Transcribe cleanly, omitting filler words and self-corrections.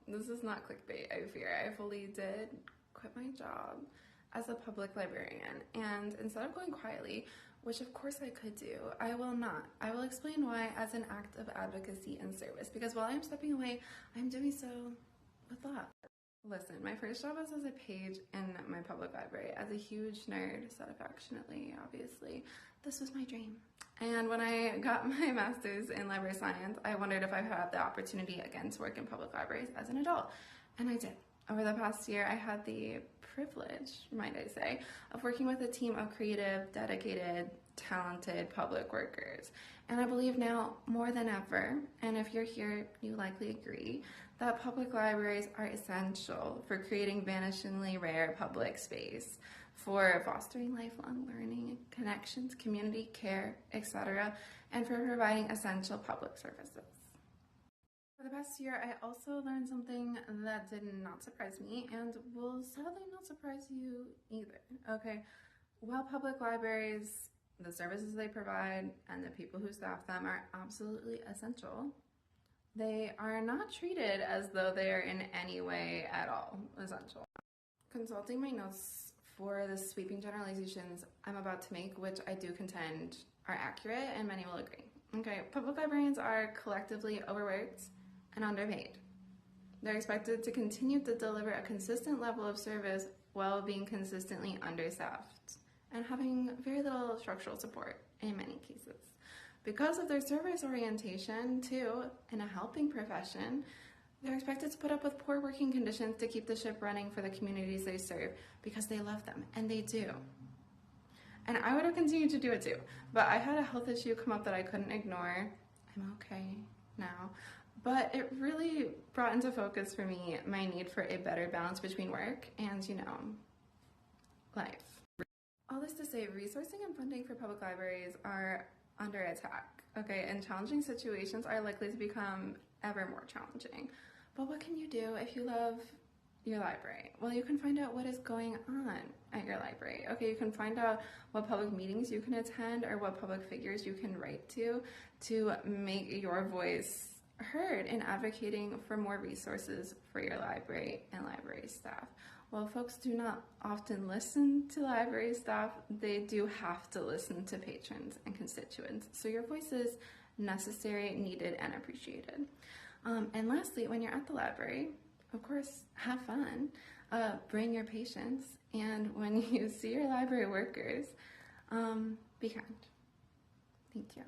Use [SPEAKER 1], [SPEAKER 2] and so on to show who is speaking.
[SPEAKER 1] This is not clickbait, I fear. I fully did quit my job as a public librarian, and instead of going quietly, which of course I could do, I will not. I will explain why as an act of advocacy and service, because while I'm stepping away, I'm doing so with love. Listen, my first job was as a page in my public library. As a huge nerd, said affectionately, obviously, this was my dream. And when I got my master's in library science, I wondered if I had the opportunity again to work in public libraries as an adult, and I did. Over the past year, I had the privilege, might I say, of working with a team of creative, dedicated, talented public workers. And I believe now more than ever, and if you're here, you likely agree, that public libraries are essential for creating vanishingly rare public space, for fostering lifelong learning, connections, community care, etc., and for providing essential public services. For the past year, I also learned something that did not surprise me and will sadly not surprise you either. Okay, while public libraries, the services they provide, and the people who staff them are absolutely essential, they are not treated as though they are in any way at all essential. Consulting my notes for the sweeping generalizations I'm about to make, which I do contend are accurate and many will agree. Okay, public librarians are collectively overworked and underpaid. They're expected to continue to deliver a consistent level of service while being consistently understaffed and having very little structural support in many cases. Because of their service orientation, too, in a helping profession, they're expected to put up with poor working conditions to keep the ship running for the communities they serve because they love them, and they do. And I would have continued to do it too, but I had a health issue come up that I couldn't ignore. I'm okay now. But it really brought into focus for me my need for a better balance between work and, life. All this to say, resourcing and funding for public libraries are under attack, okay? And challenging situations are likely to become ever more challenging. But what can you do if you love your library? Well, you can find out what is going on at your library. Okay, you can find out what public meetings you can attend or what public figures you can write to make your voice heard in advocating for more resources for your library and library staff. While folks do not often listen to library staff, they do have to listen to patrons and constituents. So your voice is necessary, needed, and appreciated. And lastly, when you're at the library, of course, have fun, bring your patience, and when you see your library workers, be kind. Thank you.